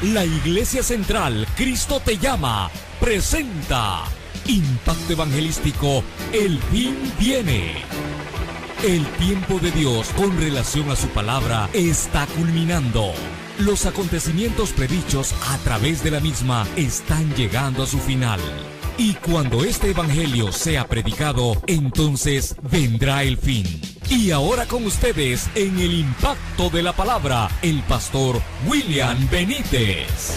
La Iglesia Central Cristo te llama presenta Impacto Evangelístico. El fin viene. El tiempo de Dios con relación a su palabra está culminando. Los acontecimientos predichos a través de la misma están llegando a su final. Y cuando este evangelio sea predicado, entonces vendrá el fin. Y ahora con ustedes, en el impacto de la palabra, el pastor William Benítez.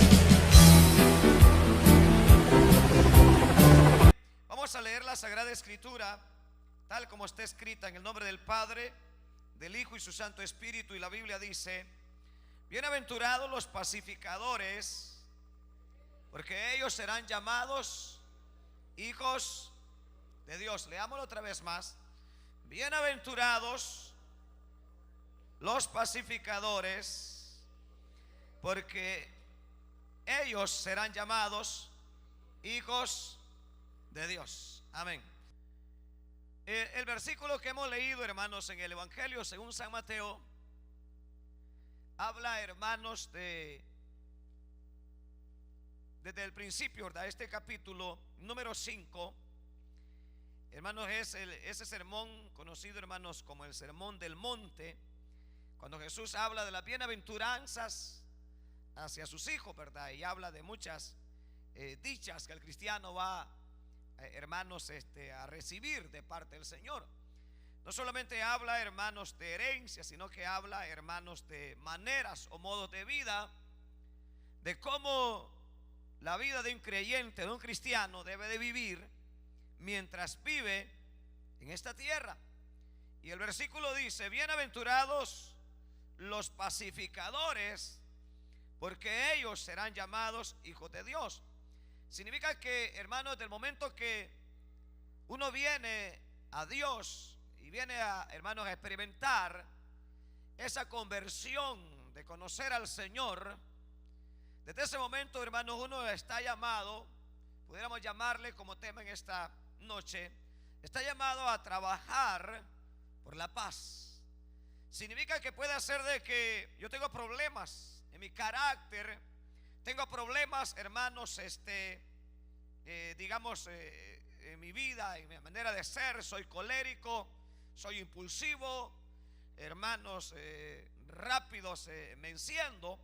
Vamos a leer la Sagrada Escritura tal como está escrita en el nombre del Padre, del Hijo y su Santo Espíritu. Y la Biblia dice: bienaventurados los pacificadores, porque ellos serán llamados hijos de Dios. Leámoslo otra vez más. Bienaventurados los pacificadores, porque ellos serán llamados hijos de Dios. Amén. El versículo que hemos leído, hermanos, en el Evangelio según San Mateo, habla, hermanos, desde el principio, ¿verdad? Este capítulo número 5, hermanos, es ese sermón conocido, hermanos, como el Sermón del Monte, cuando Jesús habla de las bienaventuranzas hacia sus hijos, ¿verdad? Y habla de muchas dichas que el cristiano va, hermanos, a recibir de parte del Señor. No solamente habla, hermanos, de herencia, sino que habla, hermanos, de maneras o modos de vida, de cómo la vida de un creyente, de un cristiano, debe de vivir mientras vive en esta tierra. Y el versículo dice: bienaventurados los pacificadores, porque ellos serán llamados hijos de Dios. Significa que, hermanos, del momento que uno viene a Dios y viene a, hermanos, a experimentar esa conversión de conocer al Señor, desde ese momento, hermanos, uno está llamado, pudiéramos llamarle como tema en esta noche, está llamado a trabajar por la paz. Significa que puede ser de que yo tengo problemas en mi carácter, tengo problemas, hermanos, digamos, en mi vida, en mi manera de ser. Soy colérico, soy impulsivo, hermanos, rápidos, me enciendo.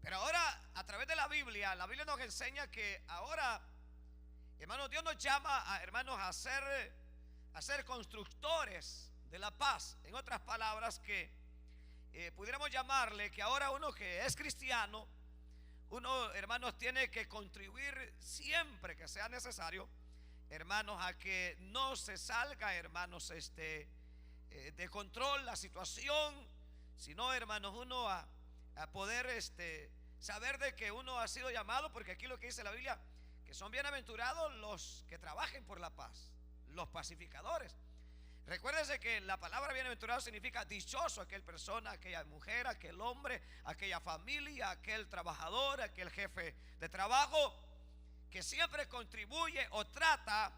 Pero ahora, a través de la Biblia nos enseña que ahora, hermanos, Dios nos llama a, hermanos, a ser constructores de la paz. En otras palabras, que pudiéramos llamarle que ahora uno que es cristiano, uno, hermanos, tiene que contribuir siempre que sea necesario, hermanos, a que no se salga, hermanos, de control la situación, sino, hermanos, uno a poder saber de que uno ha sido llamado, porque aquí lo que dice la Biblia, que son bienaventurados los que trabajen por la paz, los pacificadores. Recuérdense que la palabra bienaventurado significa dichoso, aquel persona, aquella mujer, aquel hombre, aquella familia, aquel trabajador, aquel jefe de trabajo que siempre contribuye o trata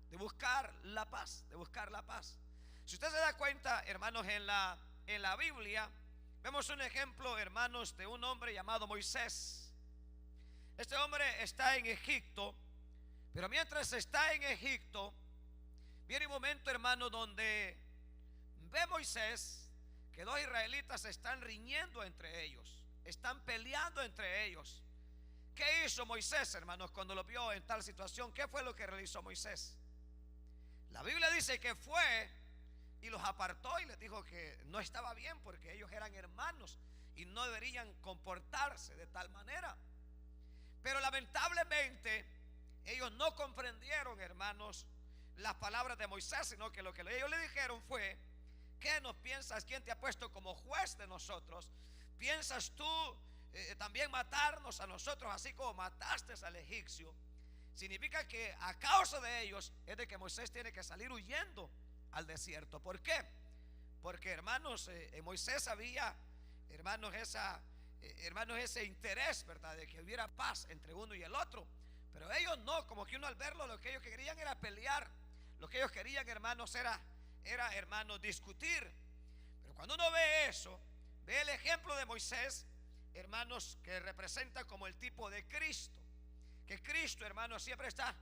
de buscar la paz, de buscar la paz. Si usted se da cuenta, hermanos, en la Biblia vemos un ejemplo, hermanos, de un hombre llamado Moisés. Este hombre está en Egipto, pero mientras está en Egipto, viene un momento, hermano, donde ve Moisés que dos israelitas están riñendo entre ellos, están peleando entre ellos. ¿Qué hizo Moisés, hermanos, cuando lo vio en tal situación? ¿Qué fue lo que realizó Moisés? La Biblia dice que fue y los apartó y les dijo que no estaba bien, porque ellos eran hermanos y no deberían comportarse de tal manera. Pero lamentablemente ellos no comprendieron, hermanos, las palabras de Moisés, sino que lo que ellos le dijeron fue: ¿qué nos piensas? ¿Quién te ha puesto como juez de nosotros? ¿Piensas tú también matarnos a nosotros así como mataste al egipcio? Significa que a causa de ellos es de que Moisés tiene que salir huyendo al desierto. ¿Por qué? Porque, hermanos, en Moisés había, hermanos, esa hermanos, ese interés, ¿verdad?, de que hubiera paz entre uno y el otro. Pero ellos no, como que uno al verlo, lo que ellos querían era pelear. Lo que ellos querían, hermanos, era hermanos, discutir. Pero cuando uno ve eso, ve el ejemplo de Moisés, hermanos, que representa como el tipo de Cristo. Que Cristo, hermanos, siempre está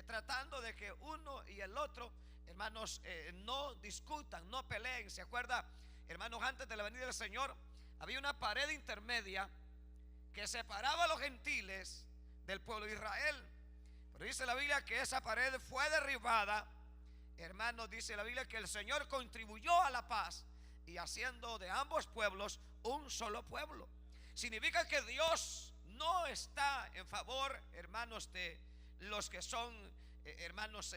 tratando de que uno y el otro, hermanos, no discutan, no peleen. ¿Se acuerda, hermanos? Antes de la venida del Señor había una pared intermedia que separaba a los gentiles del pueblo de Israel. Pero dice la Biblia que esa pared fue derribada. Hermanos, dice la Biblia que el Señor contribuyó a la paz y haciendo de ambos pueblos un solo pueblo. Significa que Dios no está en favor, hermanos, de los que son, hermanos,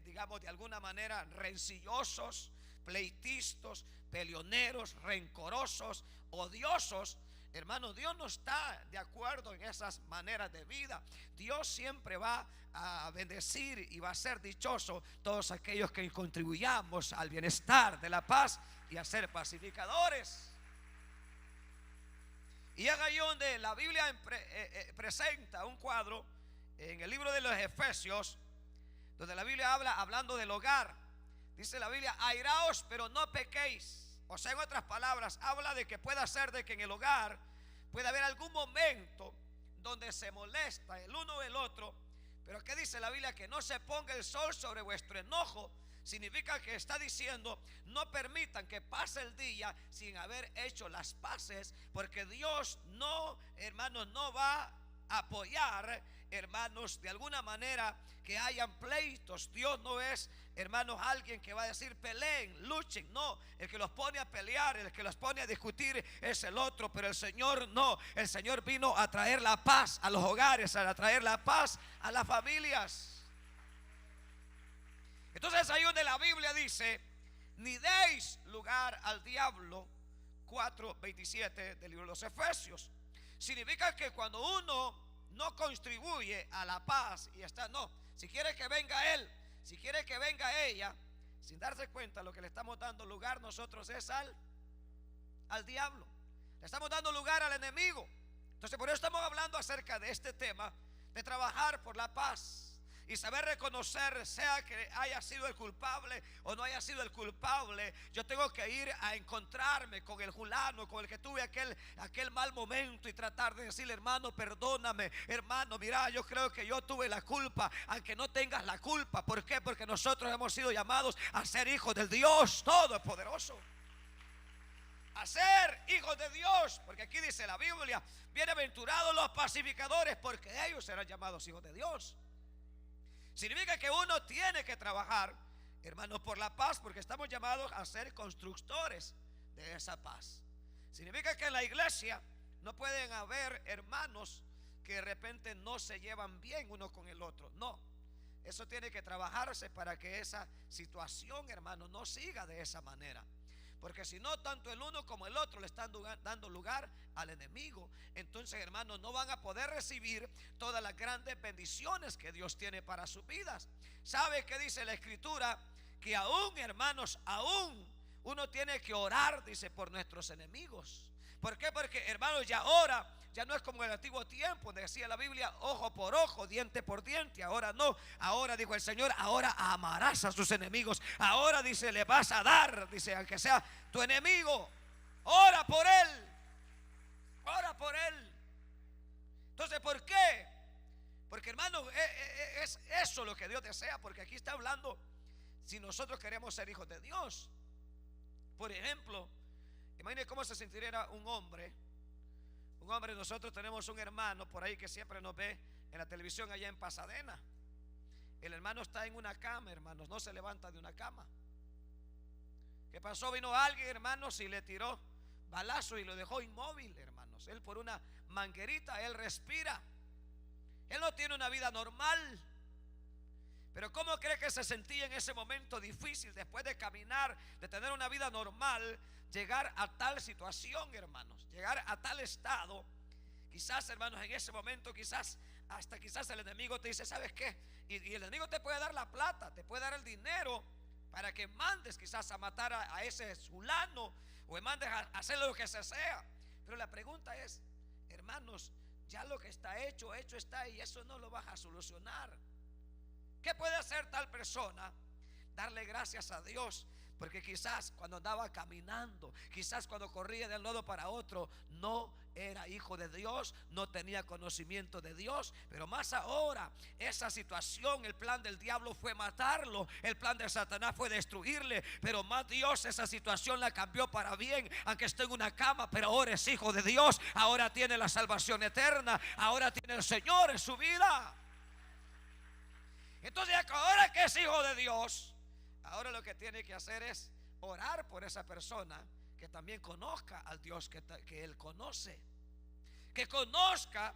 digamos, de alguna manera rencillosos, pleitistas, peleoneros, rencorosos, odiosos. Hermanos, Dios no está de acuerdo en esas maneras de vida. Dios siempre va a bendecir y va a ser dichoso todos aquellos que contribuyamos al bienestar de la paz y a ser pacificadores. Y es ahí donde la Biblia presenta un cuadro en el libro de los Efesios, donde la Biblia habla hablando del hogar. Dice la Biblia: airaos, pero no pequéis. O sea, en otras palabras, habla de que pueda ser de que en el hogar puede haber algún momento donde se molesta el uno o el otro. Pero ¿qué dice la Biblia? Que no se ponga el sol sobre vuestro enojo. Significa que está diciendo: no permitan que pase el día sin haber hecho las paces, porque Dios no, hermanos, no va a apoyar, hermanos, de alguna manera que hayan pleitos. Dios no es, hermanos, alguien que va a decir peleen, luchen. No, el que los pone a pelear, el que los pone a discutir es el otro. Pero el Señor no, el Señor vino a traer la paz a los hogares, a traer la paz a las familias. Entonces ahí donde la Biblia dice: ni deis lugar al diablo, 4:27 del libro de los Efesios. Significa que cuando uno no contribuye a la paz y está, no, si quiere que venga él, si quiere que venga ella, sin darse cuenta, lo que le estamos dando lugar nosotros es al diablo. Le estamos dando lugar al enemigo. Entonces por eso estamos hablando acerca de este tema, de trabajar por la paz y saber reconocer, sea que haya sido el culpable o no haya sido el culpable. Yo tengo que ir a encontrarme con el fulano, con el que tuve aquel mal momento, y tratar de decirle: hermano, perdóname, hermano, mira, yo creo que yo tuve la culpa, aunque no tengas la culpa. ¿Por qué? Porque nosotros hemos sido llamados a ser hijos del Dios Todopoderoso, a ser hijos de Dios. Porque aquí dice la Biblia: bienaventurados los pacificadores, porque ellos serán llamados hijos de Dios. Significa que uno tiene que trabajar, hermanos, por la paz, porque estamos llamados a ser constructores de esa paz. Significa que en la iglesia no pueden haber hermanos que de repente no se llevan bien uno con el otro. No, eso tiene que trabajarse para que esa situación, hermanos, no siga de esa manera. Porque si no, tanto el uno como el otro le están dando lugar al enemigo. Entonces, hermanos, no van a poder recibir todas las grandes bendiciones que Dios tiene para sus vidas. ¿Sabe qué dice la Escritura? Que aún, hermanos, aún uno tiene que orar, dice, por nuestros enemigos. ¿Por qué? Porque, hermanos, ya ahora ya no es como en el antiguo tiempo, donde decía la Biblia: ojo por ojo, diente por diente. Ahora no, ahora dijo el Señor: ahora amarás a sus enemigos. Ahora dice: le vas a dar, dice, aunque sea tu enemigo, ora por él, ora por él. Entonces, ¿por qué? Porque, hermanos, es eso lo que Dios desea. Porque aquí está hablando si nosotros queremos ser hijos de Dios. Por ejemplo, imagine cómo se sentiría un hombre. Nosotros tenemos un hermano por ahí que siempre nos ve en la televisión allá en Pasadena. El hermano está en una cama, hermanos, no se levanta de una cama. ¿Qué pasó? Vino alguien, hermanos, y le tiró balazo y lo dejó inmóvil, hermanos. Él, por una manguerita, él respira. Él no tiene una vida normal. Pero ¿cómo cree que se sentía en ese momento difícil, después de caminar, de tener una vida normal, llegar a tal situación, hermanos, llegar a tal estado? Quizás, hermanos, en ese momento, quizás el enemigo te dice: ¿sabes qué? Y el enemigo te puede dar la plata, te puede dar el dinero para que mandes quizás a matar a ese fulano, o mandes a hacer lo que sea. Pero la pregunta es: Ya lo que está hecho, hecho está, y eso no lo vas a solucionar. ¿Qué puede hacer tal persona? Darle gracias a Dios, porque quizás cuando andaba caminando, quizás cuando corría de un lado para otro, no era hijo de Dios, no tenía conocimiento de Dios. Pero más ahora, esa situación, el plan del diablo fue matarlo, el plan de Satanás fue destruirle, pero más Dios esa situación la cambió para bien. Aunque esté en una cama, pero ahora es hijo de Dios, ahora tiene la salvación eterna, ahora tiene el Señor en su vida. Entonces ahora que es hijo de Dios, ahora lo que tiene que hacer es orar por esa persona, que también conozca al Dios que él conoce, que conozca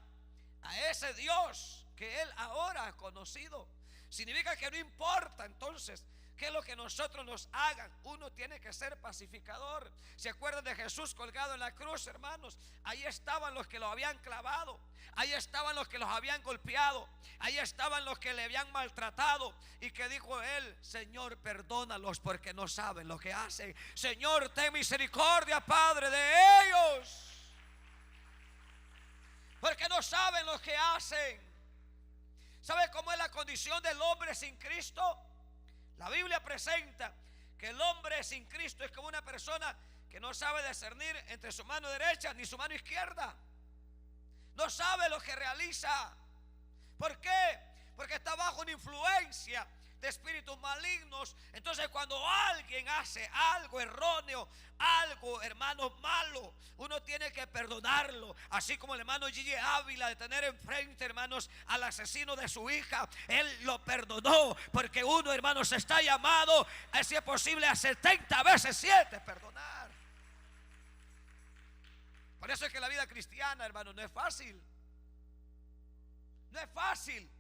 a ese Dios que él ahora ha conocido. Significa que no importa entonces qué es lo que nosotros nos hagan, uno tiene que ser pacificador. ¿Se acuerdan de Jesús colgado en la cruz, hermanos? Ahí estaban los que lo habían clavado, ahí estaban los que los habían golpeado, ahí estaban los que le habían maltratado. Y que dijo él: Señor, perdónalos porque no saben lo que hacen. Señor, ten misericordia, Padre, de ellos, porque no saben lo que hacen. ¿Sabe cómo es la condición del hombre sin Cristo? La Biblia presenta que el hombre sin Cristo es como una persona que no sabe discernir entre su mano derecha ni su mano izquierda. No sabe lo que realiza. ¿Por qué? Porque está bajo una influencia de espíritus malignos. Entonces cuando alguien hace algo erróneo, algo, hermano, malo, uno tiene que perdonarlo. Así como el hermano Gigi Ávila, de tener enfrente, hermanos, al asesino de su hija, él lo perdonó, porque uno, hermanos, está llamado, si es posible, a 70 veces 7 perdonar. Por eso es que la vida cristiana, hermano, no es fácil. No es fácil.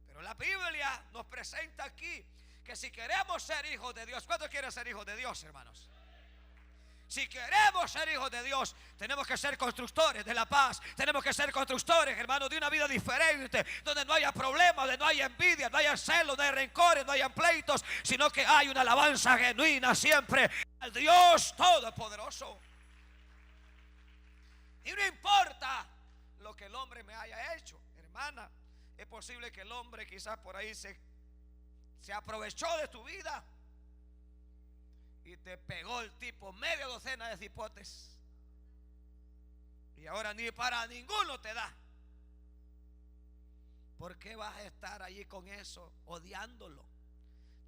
Pero la Biblia nos presenta aquí que si queremos ser hijos de Dios, ¿cuántos quieren ser hijos de Dios, hermanos? Si queremos ser hijos de Dios, tenemos que ser constructores de la paz. Tenemos que ser constructores, hermanos, de una vida diferente, donde no haya problemas, donde no haya envidia, no haya celos, no haya rencores, no haya pleitos, sino que hay una alabanza genuina siempre al Dios Todopoderoso. Y no importa lo que el hombre me haya hecho, hermana. Es posible que el hombre quizás por ahí se aprovechó de tu vida y te pegó el tipo media docena de cipotes, y ahora ni para ninguno te da. ¿Por qué vas a estar allí con eso, odiándolo?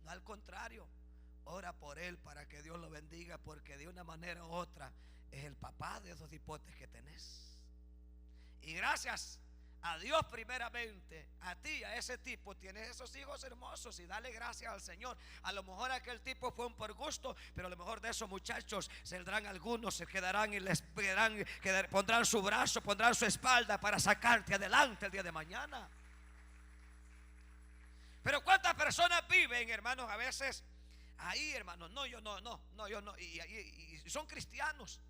No, al contrario, ora por él para que Dios lo bendiga, porque de una manera u otra es el papá de esos cipotes que tenés. Y gracias a Dios primeramente, a ti, a ese tipo, tienes esos hijos hermosos, y dale gracias al Señor. A lo mejor aquel tipo fue un por gusto, pero a lo mejor de esos muchachos saldrán algunos, se quedarán y les pondrán su brazo, pondrán su espalda para sacarte adelante el día de mañana. Pero cuántas personas viven, hermanos, a veces ahí, hermanos, no, yo no, y son cristianos.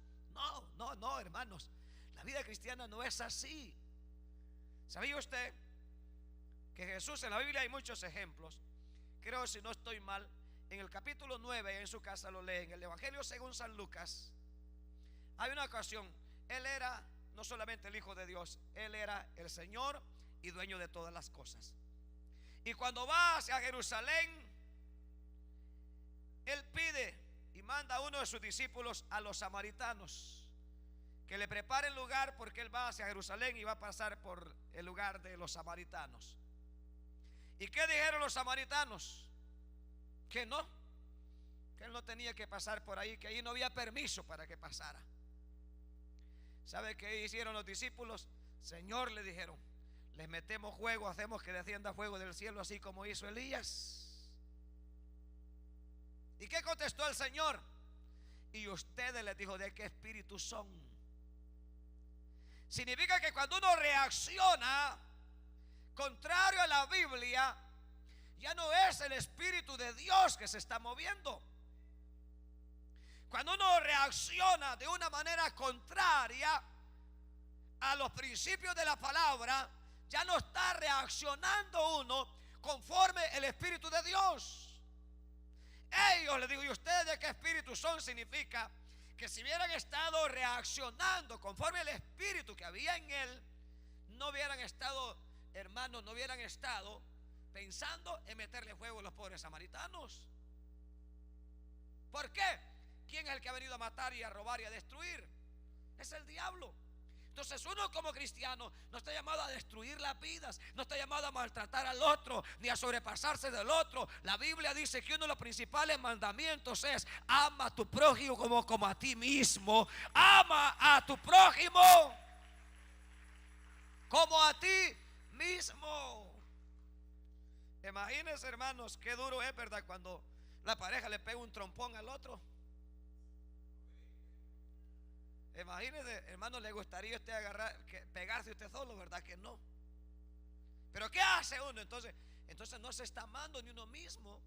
No, hermanos, la vida cristiana no es así. ¿Sabía usted que Jesús, en la Biblia hay muchos ejemplos? Creo, si no estoy mal, en el capítulo 9, en su casa lo leen, en el Evangelio según San Lucas, hay una ocasión, él era no solamente el Hijo de Dios, él era el Señor y dueño de todas las cosas. Y cuando va hacia Jerusalén, él pide y manda a uno de sus discípulos, a los samaritanos, que le preparen lugar, porque él va hacia Jerusalén y va a pasar por el lugar de los samaritanos. ¿Y qué dijeron los samaritanos? Que no, que él no tenía que pasar por ahí, que ahí no había permiso para que pasara. ¿Sabe qué hicieron los discípulos? Señor, le dijeron, les metemos fuego, hacemos que descienda fuego del cielo, así como hizo Elías. ¿Y qué contestó el Señor? Y ustedes, les dijo, ¿de qué espíritu son? Significa que cuando uno reacciona contrario a la Biblia, ya no es el Espíritu de Dios que se está moviendo. Cuando uno reacciona de una manera contraria a los principios de la palabra, ya no está reaccionando uno conforme el Espíritu de Dios. Ellos, les digo, ¿y ustedes de qué espíritu son? Significa que si hubieran estado reaccionando conforme el espíritu que había en él, no hubieran estado, hermanos, no hubieran estado pensando en meterle fuego a los pobres samaritanos. ¿Por qué? ¿Quién es el que ha venido a matar y a robar y a destruir? Es el diablo. Entonces uno como cristiano no está llamado a destruir las vidas, no está llamado a maltratar al otro, ni a sobrepasarse del otro. La Biblia dice que uno de los principales mandamientos es: ama a tu prójimo como a ti mismo. Ama a tu prójimo como a ti mismo. Imagínense, hermanos, qué duro es, ¿verdad?, cuando la pareja le pega un trompón al otro. Imagínese, hermano, ¿le gustaría a usted pegarse usted solo? ¿Verdad que no? Pero ¿qué hace uno? Entonces no se está amando ni uno mismo,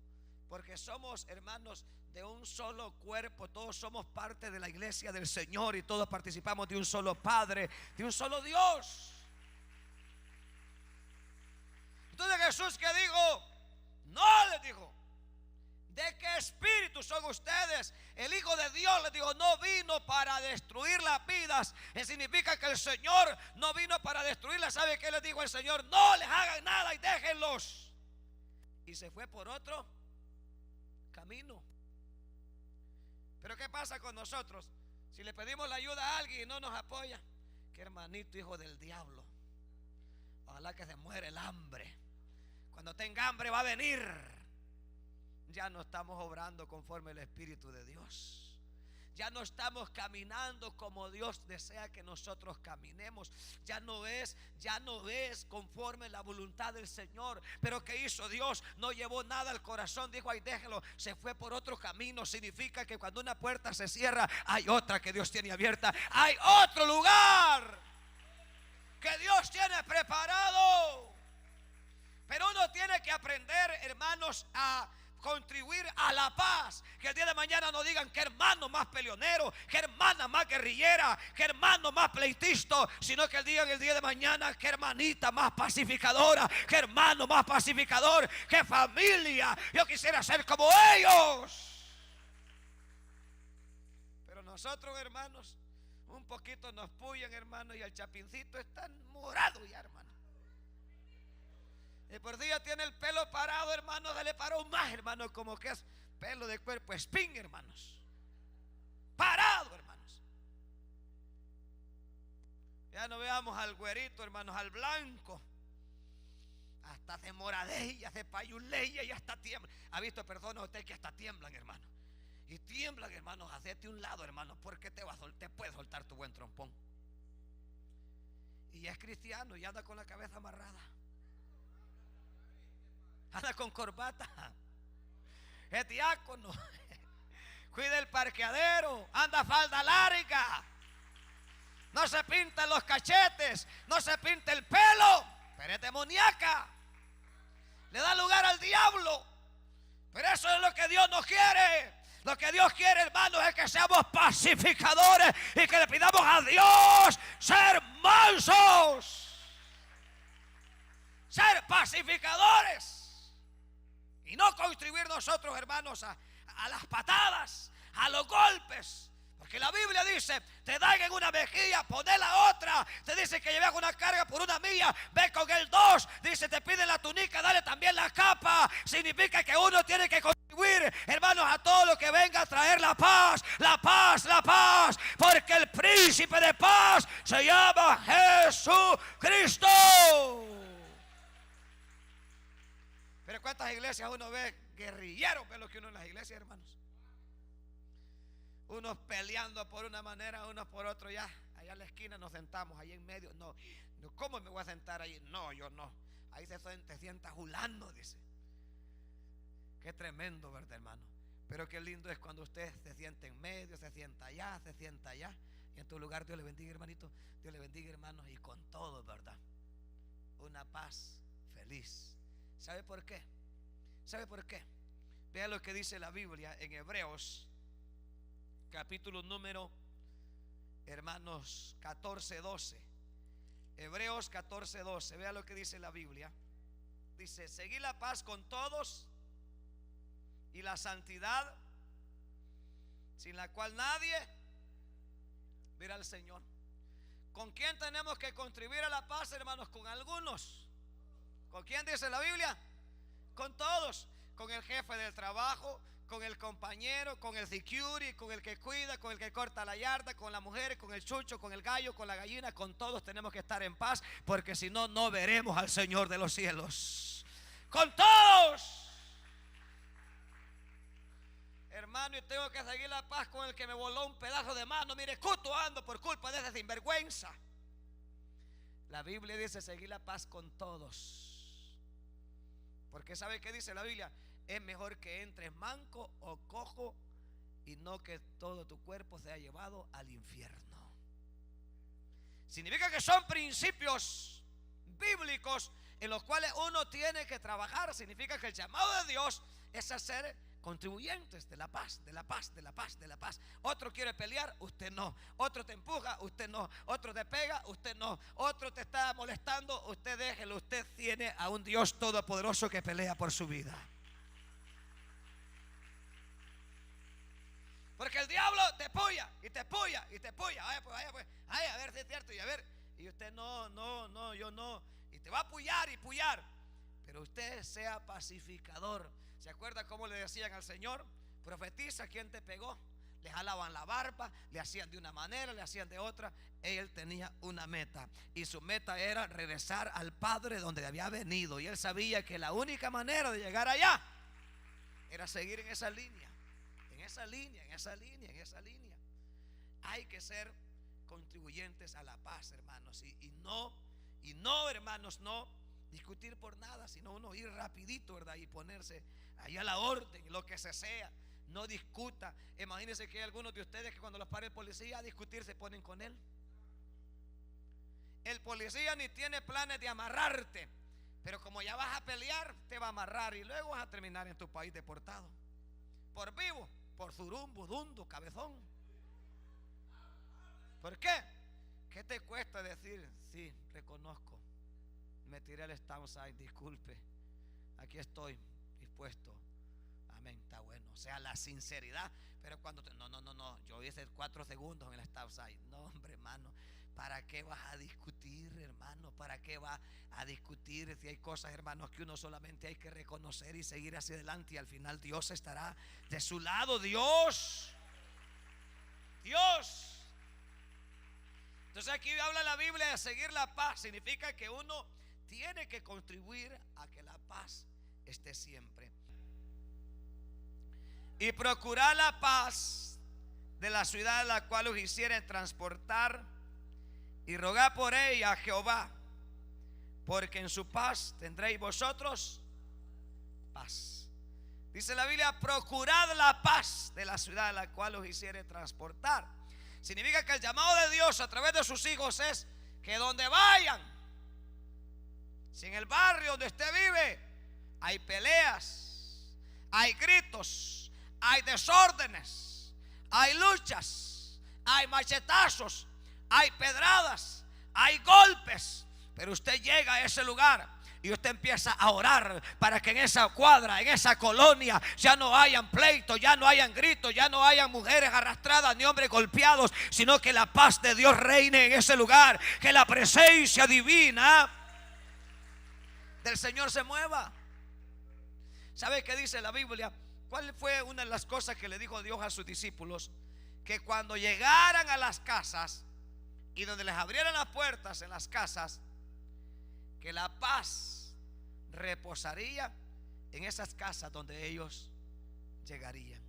porque somos, hermanos, de un solo cuerpo. Todos somos parte de la iglesia del Señor y todos participamos de un solo Padre, de un solo Dios. Entonces Jesús, ¿qué dijo? No, les dijo: ¿de qué espíritu son ustedes? El Hijo de Dios les dijo: no vino para destruir las vidas. Eso significa que el Señor no vino para destruirlas. ¿Sabe qué les dijo el Señor? No les hagan nada y déjenlos. Y se fue por otro camino. Pero ¿qué pasa con nosotros? Si le pedimos la ayuda a alguien y no nos apoya, qué hermanito hijo del diablo. Ojalá que se muere el hambre. Cuando tenga hambre va a venir. Ya no estamos obrando conforme al Espíritu de Dios. Ya no estamos caminando como Dios desea que nosotros caminemos. Ya no es conforme la voluntad del Señor. Pero ¿qué hizo Dios? No llevó nada al corazón. Dijo: ay, déjelo. Se fue por otro camino. Significa que cuando una puerta se cierra, hay otra que Dios tiene abierta. Hay otro lugar que Dios tiene preparado. Pero uno tiene que aprender, hermanos, a contribuir a la paz. Que el día de mañana no digan: que hermano más peleonero, que hermana más guerrillera, que hermano más pleitisto, sino que digan el día de mañana: que hermanita más pacificadora, que hermano más pacificador, que familia, yo quisiera ser como ellos. Pero nosotros, hermanos, un poquito nos puyan, hermanos, y el chapincito está morado ya, hermano. Y por día tiene el pelo parado, hermano. Se le paró más, hermano, como que es pelo de cuerpo espín, hermanos. Parado, hermanos. Ya no veamos al güerito, hermanos, al blanco. Hasta de moradella, de payuleya y hasta tiembla. ¿Ha visto personas usted que hasta tiemblan, hermano? Y tiemblan, hermanos. Hacete un lado, hermano, porque te puede soltar tu buen trompón. Y es cristiano y anda con la cabeza amarrada. Anda con corbata. Es diácono. Cuida el parqueadero. Anda falda larga. No se pinta los cachetes. No se pinta el pelo. Pero es demoníaca. Le da lugar al diablo. Pero eso es lo que Dios no quiere. Lo que Dios quiere, hermanos, es que seamos pacificadores y que le pidamos a Dios ser mansos. Ser pacificadores. Y no contribuir nosotros, hermanos, a las patadas, a los golpes. Porque la Biblia dice: te dan en una mejilla, poné la otra. Te dice que lleves una carga por una milla, ve con el 2. Dice: te pide la túnica, dale también la capa. Significa que uno tiene que contribuir, hermanos, a todo lo que venga a traer la paz. La paz, la paz. Porque el príncipe de paz se llama Jesucristo. Pero ¿cuántas iglesias uno ve guerrilleros? Ve lo que uno en las iglesias, hermanos. Unos peleando por una manera, unos por otro. Ya, allá en la esquina nos sentamos, ahí en medio. No, ¿cómo me voy a sentar ahí? No, yo no. Ahí se sienta Julano, dice. Qué tremendo, ¿verdad, hermano? Pero qué lindo es cuando usted se sienta en medio, se sienta allá, se sienta allá. Y en tu lugar, Dios le bendiga, hermanito. Dios le bendiga, hermanos. Y con todo, ¿verdad? Una paz feliz. ¿Sabe por qué? ¿Sabe por qué? Vea lo que dice la Biblia en Hebreos, capítulo número, hermanos, 14:12. Hebreos 14:12. Vea lo que dice la Biblia. Dice: seguid la paz con todos y la santidad, sin la cual nadie verá al Señor. ¿Con quién tenemos que contribuir a la paz, hermanos? Con algunos. ¿Con quién dice la Biblia? Con todos. Con el jefe del trabajo, con el compañero, con el security, con el que cuida, con el que corta la yarda, con la mujer, con el chucho, con el gallo, con la gallina. Con todos tenemos que estar en paz, porque si no, no veremos al Señor de los cielos. Con todos. Hermano, y tengo que seguir la paz con el que me voló un pedazo de mano. Mire, cuto ando por culpa de ese sinvergüenza. La Biblia dice seguir la paz con todos. Porque ¿sabe qué dice la Biblia? Es mejor que entres manco o cojo y no que todo tu cuerpo sea llevado al infierno. Significa que son principios bíblicos en los cuales uno tiene que trabajar. Significa que el llamado de Dios es hacer contribuyentes de la paz, de la paz, de la paz, de la paz. Otro quiere pelear, usted no. Otro te empuja, usted no. Otro te pega, usted no. Otro te está molestando, usted déjelo. Usted tiene a un Dios todopoderoso que pelea por su vida. Porque el diablo te puya y te puya y te puya. Vaya pues, a ver si es cierto. Y a ver, y usted no, yo no. Y te va a puyar y puyar. Pero usted sea pacificador. ¿Se acuerda cómo le decían al Señor? Profetiza, ¿quién te pegó? Le jalaban la barba, le hacían de una manera, le hacían de otra. Él tenía una meta, y su meta era regresar al Padre donde había venido. Y él sabía que la única manera de llegar allá era seguir en esa línea. En esa línea, en esa línea, en esa línea. Hay que ser contribuyentes a la paz, hermanos. Y no, hermanos, no discutir por nada, sino uno ir rapidito, ¿verdad? Y ponerse ahí a la orden, lo que se sea. No discuta. Imagínense que hay algunos de ustedes que cuando los pare el policía a discutir se ponen con él. El policía ni tiene planes de amarrarte, pero como ya vas a pelear, te va a amarrar y luego vas a terminar en tu país deportado. Por vivo, por zurumbo, dundo, cabezón. ¿Por qué? ¿Qué te cuesta decir? Sí, reconozco, me tiré al stop sign, disculpe, aquí estoy dispuesto. Amén, está bueno. O sea, la sinceridad. Pero cuando no, yo hice 4 segundos en el stop sign. No, hombre, hermano, ¿para qué vas a discutir, hermano? ¿Para qué vas a discutir si hay cosas, hermanos, que uno solamente hay que reconocer y seguir hacia adelante? Y al final Dios estará de su lado. Dios. Entonces aquí habla la Biblia de seguir la paz. Significa que uno tiene que contribuir a que la paz esté siempre. Y procurar la paz de la ciudad a la cual os hicieren transportar, y rogar por ella a Jehová, porque en su paz tendréis vosotros paz. Dice la Biblia: procurad la paz de la ciudad a la cual os hiciere transportar. Significa que el llamado de Dios a través de sus hijos es que donde vayan, si en el barrio donde usted vive hay peleas, hay gritos, hay desórdenes, hay luchas, hay machetazos, hay pedradas, hay golpes, pero usted llega a ese lugar y usted empieza a orar para que en esa cuadra, en esa colonia, ya no hayan pleitos, ya no hayan gritos, ya no hayan mujeres arrastradas ni hombres golpeados, sino que la paz de Dios reine en ese lugar, que la presencia divina del Señor se mueva. ¿Sabe qué dice la Biblia? ¿Cuál fue una de las cosas que le dijo Dios a sus discípulos? Que cuando llegaran a las casas y donde les abrieran las puertas en las casas, que la paz reposaría en esas casas donde ellos llegarían.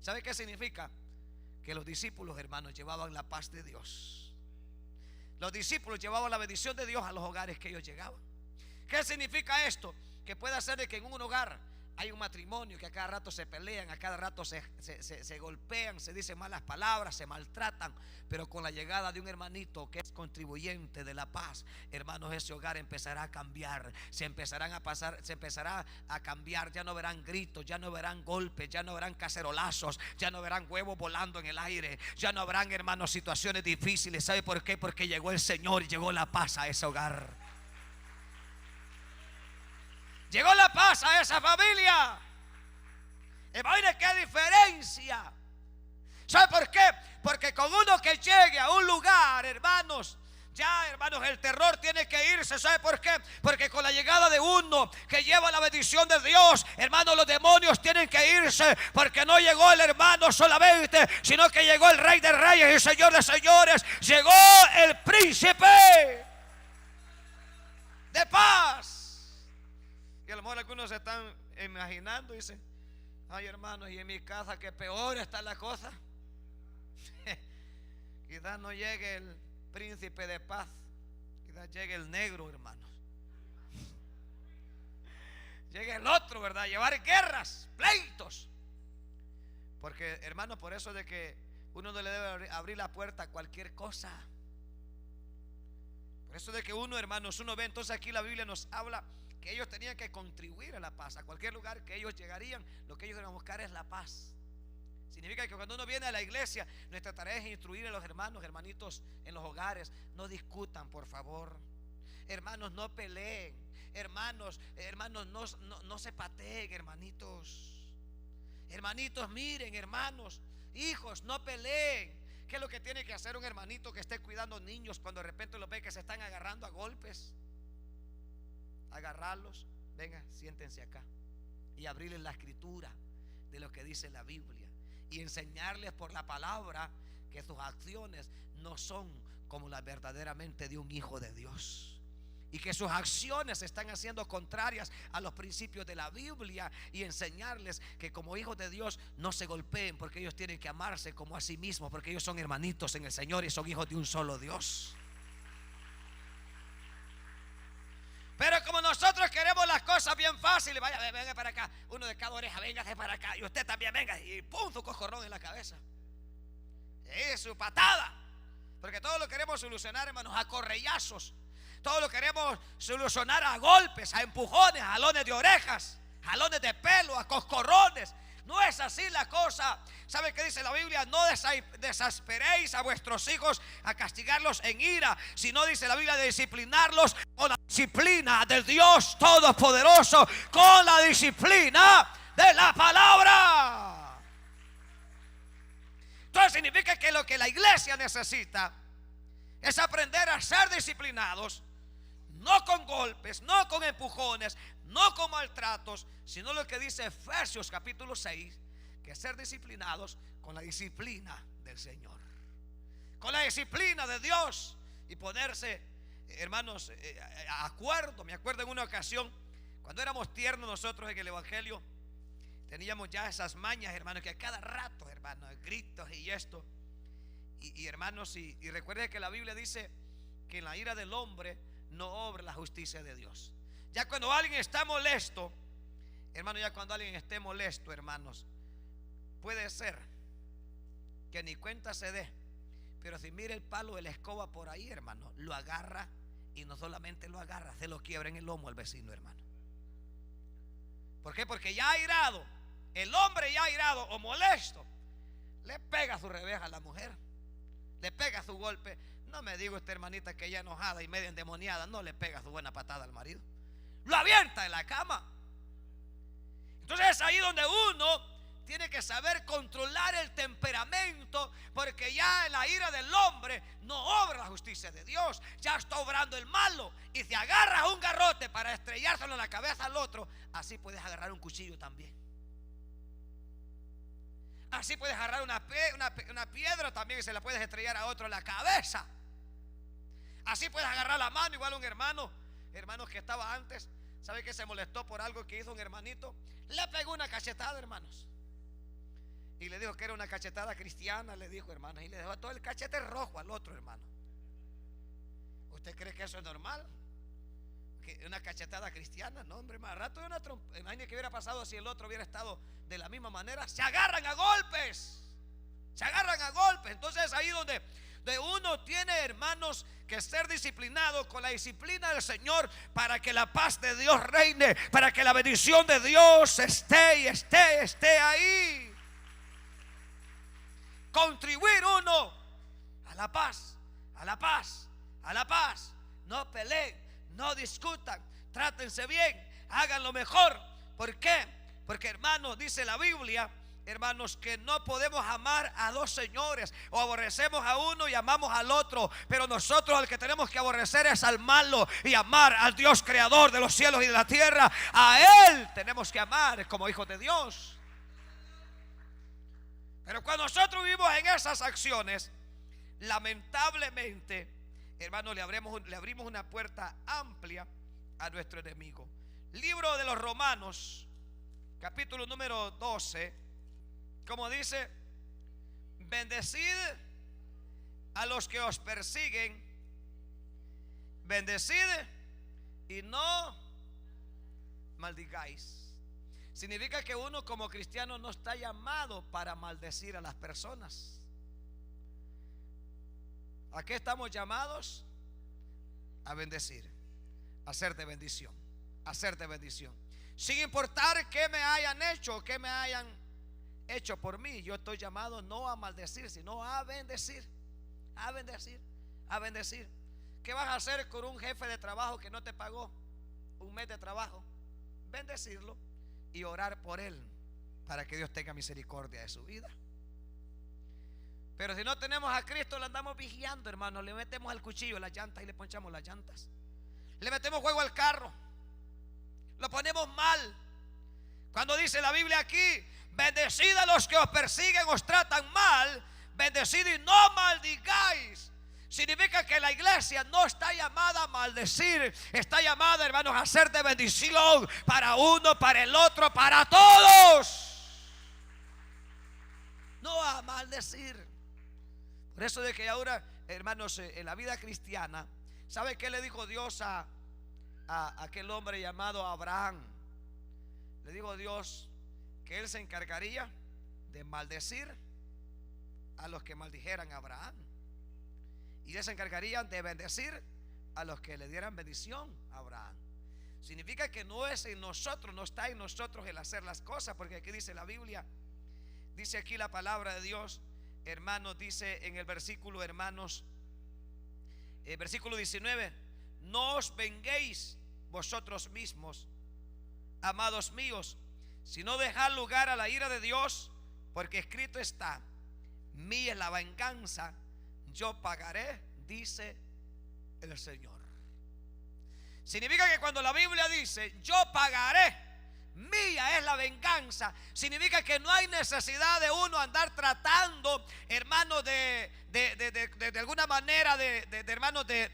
¿Sabe qué significa? Que los discípulos, hermanos, llevaban la paz de Dios. Los discípulos llevaban la bendición de Dios a los hogares que ellos llegaban. ¿Qué significa esto? Que puede ser de que en un hogar hay un matrimonio que a cada rato se pelean, a cada rato se golpean, se dicen malas palabras, se maltratan, pero con la llegada de un hermanito que es contribuyente de la paz, hermanos, ese hogar empezará a cambiar, se empezará a cambiar. Ya no verán gritos, ya no verán golpes, ya no verán cacerolazos, ya no verán huevos volando en el aire, ya no habrán, hermanos, situaciones difíciles. ¿Sabe por qué? Porque llegó el Señor y llegó la paz a ese hogar. Llegó la paz a esa familia. Imagínate qué diferencia. ¿Sabe por qué? Porque con uno que llegue a un lugar, hermanos, ya, hermanos, el terror tiene que irse. ¿Sabe por qué? Porque con la llegada de uno que lleva la bendición de Dios, hermanos, los demonios tienen que irse. Porque no llegó el hermano solamente, sino que llegó el Rey de Reyes y Señor de Señores. Llegó el Príncipe de paz. Y a lo mejor algunos se están imaginando y dicen: ay, hermanos, y en mi casa que peor está la cosa. Quizás no llegue el príncipe de paz, quizás llegue el negro, hermanos. Llegue el otro, ¿verdad? Llevar guerras, pleitos. Porque, hermanos, por eso de que uno no le debe abrir la puerta a cualquier cosa. Por eso de que uno, hermanos, uno ve, entonces aquí la Biblia nos habla que ellos tenían que contribuir a la paz. A cualquier lugar que ellos llegarían, lo que ellos iban a buscar es la paz. Significa que cuando uno viene a la iglesia, nuestra tarea es instruir a los hermanos, hermanitos, en los hogares. No discutan, por favor. Hermanos, no peleen. Hermanos, no se pateen, hermanitos. Hermanitos, miren, hermanos, hijos, no peleen. ¿Qué es lo que tiene que hacer un hermanito que esté cuidando niños cuando de repente los ve que se están agarrando a golpes? Agarrarlos, venga, siéntense acá y abrirles la escritura de lo que dice la Biblia y enseñarles por la palabra que sus acciones no son como las verdaderamente de un hijo de Dios, y que sus acciones están haciendo contrarias a los principios de la Biblia, y enseñarles que como hijos de Dios no se golpeen, porque ellos tienen que amarse como a sí mismos, porque ellos son hermanitos en el Señor y son hijos de un solo Dios. Pero como nosotros queremos las cosas bien fáciles, vaya, venga para acá, uno de cada oreja, véngase para acá, y usted también venga, y pum, su coscorrón en la cabeza, su patada. Porque todo lo queremos solucionar, hermanos, a correllazos. Todo lo queremos solucionar a golpes, a empujones, a jalones de orejas, jalones de pelo, a coscorrones. No es así la cosa. ¿Sabe qué dice la Biblia? No desesperéis a vuestros hijos a castigarlos en ira, sino, dice la Biblia, de disciplinarlos con la disciplina del Dios Todopoderoso, con la disciplina de la palabra. Entonces significa que lo que la iglesia necesita es aprender a ser disciplinados, no con golpes, no con empujones, no con maltratos, sino lo que dice Efesios capítulo 6, que ser disciplinados con la disciplina del Señor, con la disciplina de Dios, y ponerse, hermanos, a acuerdo. Me acuerdo en una ocasión, cuando éramos tiernos nosotros en el evangelio, teníamos ya esas mañas, hermanos, que a cada rato, hermanos, gritos y esto. Y hermanos, y recuerden que la Biblia dice que en la ira del hombre no obra la justicia de Dios. Ya cuando alguien está molesto, hermano, ya cuando alguien esté molesto, hermanos, puede ser que ni cuenta se dé, pero si mira el palo de la escoba por ahí, hermano, lo agarra, y no solamente lo agarra, se lo quiebra en el lomo al vecino, hermano. ¿Por qué? Porque ya airado, el hombre ya airado o molesto, le pega su reveja a la mujer, le pega su golpe. No me digo esta hermanita que ya enojada y media endemoniada, no le pega su buena patada al marido, lo avienta en la cama. Entonces es ahí donde uno tiene que saber controlar el temperamento, porque ya en la ira del hombre no obra la justicia de Dios, ya está obrando el malo. Y si agarras un garrote para estrellárselo en la cabeza al otro, así puedes agarrar un cuchillo también. Así puedes agarrar una piedra también y se la puedes estrellar a otro en la cabeza. Así puedes agarrar la mano, igual un hermano que estaba antes, ¿sabe que se molestó por algo que hizo un hermanito? Le pegó una cachetada, hermanos, y le dijo que era una cachetada cristiana, le dijo, hermanos, y le dejó todo el cachete rojo al otro hermano. ¿Usted cree que eso es normal? ¿Que una cachetada cristiana? No, hombre, más rato de una trompa. Imagínate que hubiera pasado si el otro hubiera estado de la misma manera. Se agarran a golpes, se agarran a golpes. Entonces ahí donde uno tiene, hermanos, que ser disciplinado con la disciplina del Señor, para que la paz de Dios reine, para que la bendición de Dios esté ahí. Contribuir uno a la paz, a la paz, a la paz. No peleen, no discutan, trátense bien, hagan lo mejor. ¿Por qué? Porque, hermanos, dice la Biblia hermanos, que no podemos amar a dos señores, o aborrecemos a uno y amamos al otro, pero nosotros al que tenemos que aborrecer es al malo y amar al Dios creador de los cielos y de la tierra. A Él tenemos que amar como hijos de Dios. Pero cuando nosotros vivimos en esas acciones, lamentablemente, hermanos, le abrimos una puerta amplia a nuestro enemigo. Libro de los Romanos, capítulo número 12, como dice: bendecid a los que os persiguen, bendecid y no maldigáis. Significa que uno como cristiano no está llamado para maldecir a las personas. ¿A qué estamos llamados? A bendecir, a ser de bendición, a ser de bendición. Sin importar qué me hayan hecho, qué me hayan hecho por mí, yo estoy llamado no a maldecir, sino a bendecir, a bendecir, a bendecir. ¿Qué vas a hacer con un jefe de trabajo que no te pagó un mes de trabajo? Bendecirlo y orar por él para que Dios tenga misericordia de su vida. Pero si no tenemos a Cristo, lo andamos vigiando, hermano. Le metemos el cuchillo a las llantas y le ponchamos las llantas. Le metemos fuego al carro, lo ponemos mal. Cuando dice la Biblia aquí: bendecid a los que os persiguen, os tratan mal, bendecid y no maldigáis. Significa que la iglesia no está llamada a maldecir, está llamada, hermanos, a ser de bendición para uno, para el otro, para todos. No a maldecir. Por eso de que ahora, hermanos, en la vida cristiana, ¿sabe qué le dijo Dios a aquel hombre llamado Abraham? Le dijo Dios que él se encargaría de maldecir a los que maldijeran a Abraham, y él se encargaría de bendecir a los que le dieran bendición a Abraham. Significa que no es en nosotros, no está en nosotros el hacer las cosas, porque aquí dice la Biblia, dice aquí la palabra de Dios, hermanos, dice en el versículo, hermanos, versículo 19: no os venguéis vosotros mismos, amados míos, sino dejad lugar a la ira de Dios, porque escrito está: mía es la venganza, yo pagaré, dice el Señor. Significa que cuando la Biblia dice yo pagaré, mía es la venganza, significa que no hay necesidad de uno andar tratando, hermano, de alguna manera hermano, de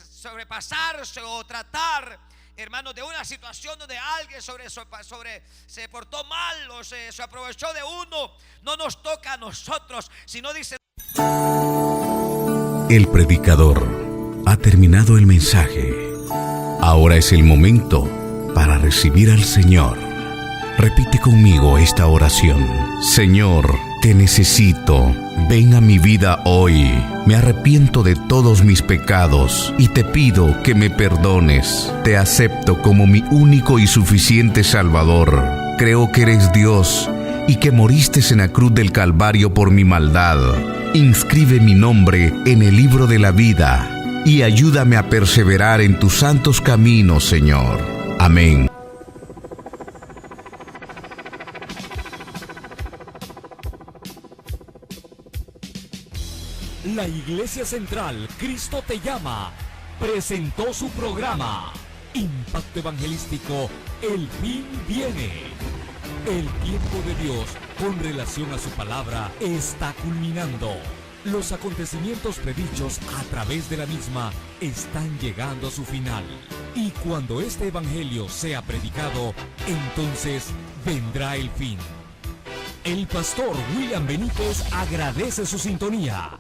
sobrepasarse o tratar, hermanos, de una situación donde alguien se portó mal o se aprovechó de uno. No nos toca a nosotros, sino dice: el predicador ha terminado el mensaje. Ahora es el momento para recibir al Señor. Repite conmigo esta oración: Señor, te necesito. Ven a mi vida hoy. Me arrepiento de todos mis pecados y te pido que me perdones. Te acepto como mi único y suficiente Salvador. Creo que eres Dios y que moriste en la cruz del Calvario por mi maldad. Inscribe mi nombre en el libro de la vida y ayúdame a perseverar en tus santos caminos, Señor. Amén. La Iglesia Central Cristo Te Llama presentó su programa Impacto Evangelístico El Fin Viene. El tiempo de Dios con relación a su palabra está culminando. Los acontecimientos predichos a través de la misma están llegando a su final. Y cuando este evangelio sea predicado, entonces vendrá el fin. El pastor William Benítez agradece su sintonía.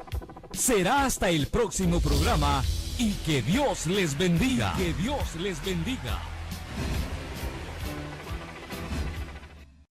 Será hasta el próximo programa y que Dios les bendiga. Que Dios les bendiga.